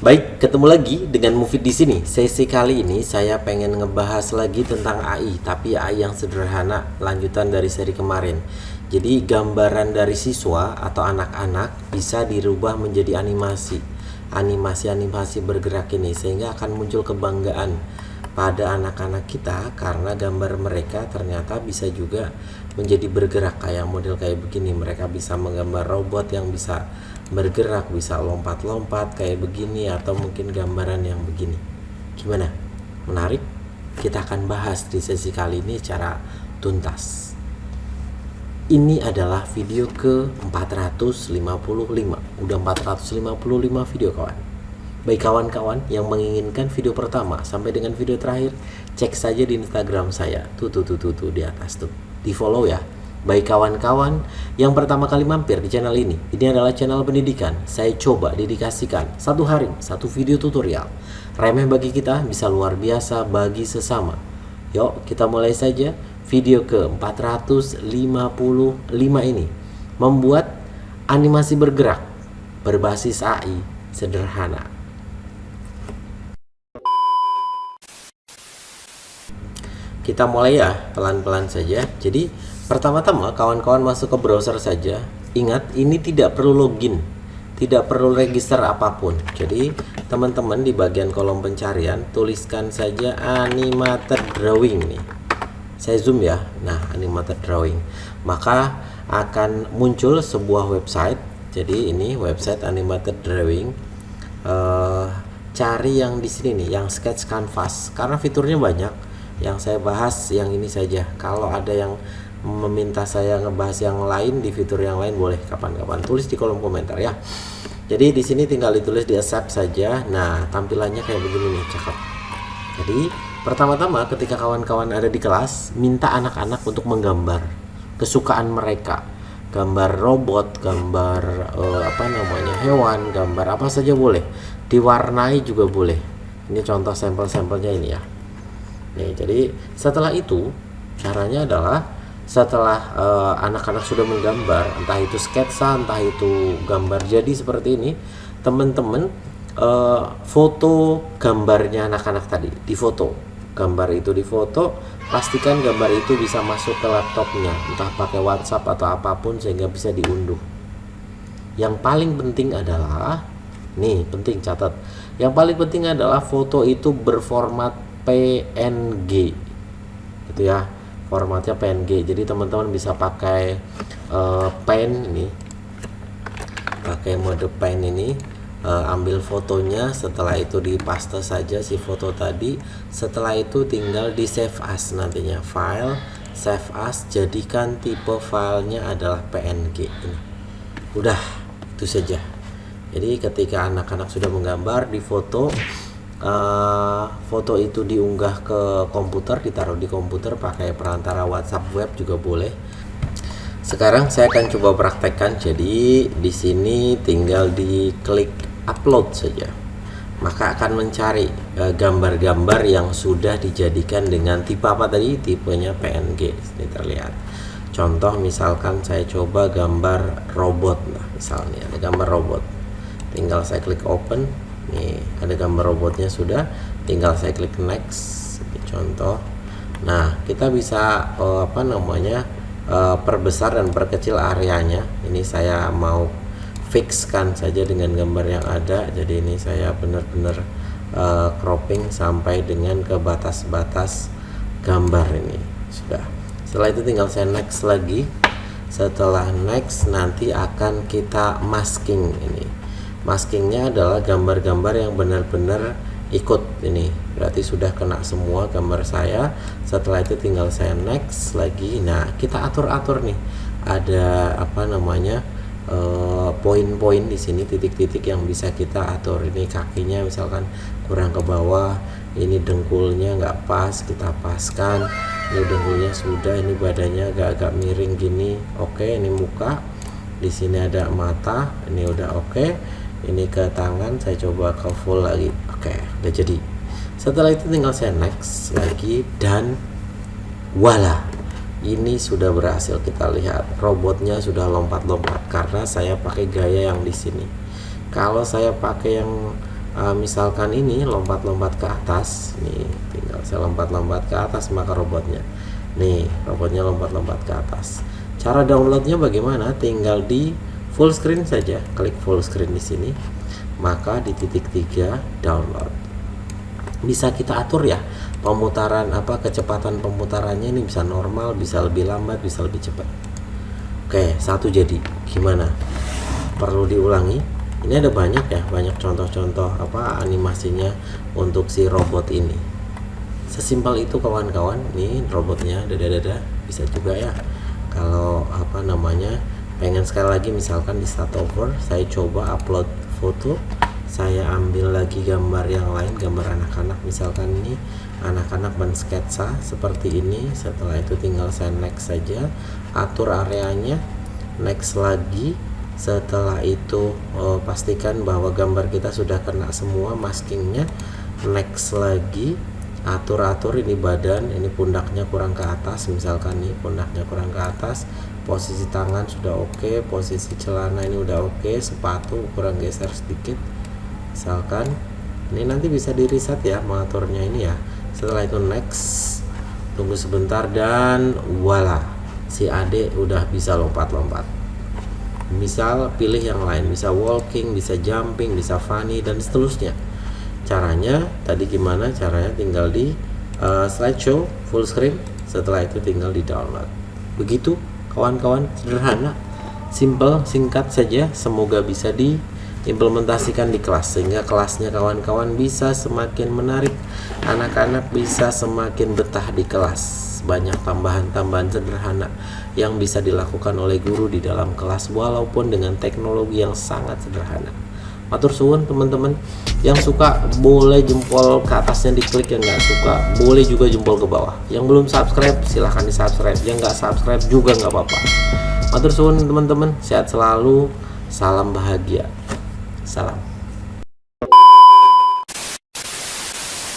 Baik, ketemu lagi dengan Mufid di sini. Sesi kali ini saya pengen ngebahas lagi tentang AI, tapi AI yang sederhana, lanjutan dari seri kemarin. Jadi gambaran dari siswa atau anak-anak bisa dirubah menjadi animasi. Animasi-animasi bergerak ini sehingga akan muncul kebanggaan pada anak-anak kita karena gambar mereka ternyata bisa juga menjadi bergerak kayak model kayak begini. Mereka bisa menggambar robot yang bisa bergerak, bisa lompat-lompat kayak begini, atau mungkin gambaran yang begini. Gimana? Menarik? Kita akan bahas di sesi kali ini secara tuntas. Ini adalah video ke 455. Udah 455 video kawan. Baik kawan-kawan yang menginginkan video pertama sampai dengan video terakhir, cek saja di Instagram saya. Tuh di atas tuh. Di follow ya. Baik kawan-kawan yang pertama kali mampir di channel ini adalah channel pendidikan. Saya coba dedikasikan satu hari satu video tutorial. Remeh bagi kita, bisa luar biasa bagi sesama. Yuk kita mulai saja video ke 455 ini. Membuat animasi bergerak berbasis AI sederhana. Kita mulai ya pelan-pelan saja. Jadi pertama-tama kawan-kawan masuk ke browser saja. Ingat, ini tidak perlu login, tidak perlu register apapun. Jadi teman-teman di bagian kolom pencarian tuliskan saja animated drawing nih. Saya zoom ya. Nah, animated drawing. Maka akan muncul sebuah website. Jadi ini website animated drawing. Cari yang di sini nih, yang sketch canvas. Karena fiturnya banyak. Yang saya bahas yang ini saja. Kalau ada yang meminta saya ngebahas yang lain di fitur yang lain, boleh kapan-kapan tulis di kolom komentar ya. Jadi di sini tinggal ditulis di accept saja. Nah, tampilannya kayak begini nih, cakep. Jadi pertama-tama ketika kawan-kawan ada di kelas, minta anak-anak untuk menggambar kesukaan mereka. Gambar robot, gambar hewan, gambar apa saja boleh. Diwarnai juga boleh. Ini contoh sampel-sampelnya ini ya. Nih, jadi setelah itu caranya adalah setelah anak-anak sudah menggambar, entah itu sketsa, entah itu gambar jadi seperti ini, teman-teman foto gambarnya anak-anak tadi, difoto. Gambar itu difoto, pastikan gambar itu bisa masuk ke laptopnya, entah pakai WhatsApp atau apapun sehingga bisa diunduh. Yang paling penting adalah, nih penting catat, yang paling penting adalah foto itu berformat PNG gitu ya, formatnya PNG. Jadi teman-teman bisa pakai pen ini, pakai mode pen ini, ambil fotonya, setelah itu dipaste saja si foto tadi, setelah itu tinggal di save as nantinya, file save as, jadikan tipe filenya adalah PNG ini. Udah itu saja. Jadi ketika anak-anak sudah menggambar di foto, foto itu diunggah ke komputer, ditaruh di komputer pakai perantara WhatsApp web juga boleh. Sekarang saya akan coba praktekkan. Jadi di sini tinggal diklik upload saja, maka akan mencari gambar-gambar yang sudah dijadikan dengan tipe apa tadi, tipenya PNG. Ini terlihat. Contoh misalkan saya coba gambar robot, nah misalnya ada gambar robot, tinggal saya klik open. Nih ada gambar robotnya sudah, tinggal saya klik next. Contoh. Nah kita bisa perbesar dan perkecil areanya. Ini saya mau fixkan saja dengan gambar yang ada. Jadi ini saya benar-benar cropping sampai dengan ke batas-batas gambar ini sudah. Setelah itu tinggal saya next lagi. Setelah next nanti akan kita masking ini. Maskingnya adalah gambar-gambar yang benar-benar ikut ini, berarti sudah kena semua gambar saya. Setelah itu tinggal saya next lagi. Nah kita atur-atur nih, ada poin-poin di sini, titik-titik yang bisa kita atur. Ini kakinya misalkan kurang ke bawah, ini dengkulnya nggak pas, kita paskan. Ini dengkulnya sudah, ini badannya agak-agak miring gini. Oke, ini muka, di sini ada mata, ini udah oke. Ini ke tangan, saya coba ke full lagi. Oke, udah jadi. Setelah itu tinggal saya next lagi, dan voila, ini sudah berhasil. Kita lihat robotnya sudah lompat-lompat karena saya pakai gaya yang di sini. Kalau saya pakai yang misalkan ini lompat-lompat ke atas nih, tinggal saya lompat-lompat ke atas, maka robotnya nih, robotnya lompat-lompat ke atas. Cara downloadnya bagaimana? Tinggal di full screen saja, klik full screen di sini, maka di titik 3 download. Bisa kita atur ya pemutaran kecepatan pemutarannya, ini bisa normal, bisa lebih lambat, bisa lebih cepat. Oke, satu jadi. Gimana? Perlu diulangi. Ini ada banyak ya, banyak contoh-contoh animasinya untuk si robot ini. Sesimpel itu kawan-kawan. Nih robotnya dada-dada, bisa juga ya. Kalau pengen sekali lagi, misalkan di start over, saya coba upload foto, saya ambil lagi gambar yang lain, gambar anak-anak, misalkan ini anak-anak mensketsa seperti ini. Setelah itu tinggal saya next saja, atur areanya, next lagi. Setelah itu pastikan bahwa gambar kita sudah kena semua maskingnya, next lagi, atur ini badan, ini pundaknya kurang ke atas, misalkan nih pundaknya kurang ke atas, posisi tangan sudah oke, posisi celana ini udah oke, sepatu kurang geser sedikit, misalkan ini nanti bisa di reset ya mengaturnya ini ya. Setelah itu next, tunggu sebentar, dan voila, si adik udah bisa lompat-lompat. Misal pilih yang lain, bisa walking, bisa jumping, bisa funny, dan seterusnya. Caranya tadi gimana? Caranya tinggal di slideshow full screen, setelah itu tinggal di download. Begitu kawan-kawan, sederhana, simple, singkat saja. Semoga bisa diimplementasikan di kelas, sehingga kelasnya kawan-kawan bisa semakin menarik, anak-anak bisa semakin betah di kelas. Banyak tambahan-tambahan sederhana yang bisa dilakukan oleh guru di dalam kelas, walaupun dengan teknologi yang sangat sederhana. Matur suwun teman-teman. Yang suka boleh jempol ke atasnya diklik, yang nggak suka boleh juga jempol ke bawah. Yang belum subscribe silahkan di subscribe, yang nggak subscribe juga nggak apa-apa. Matur suwun teman-teman, sehat selalu, salam bahagia, salam.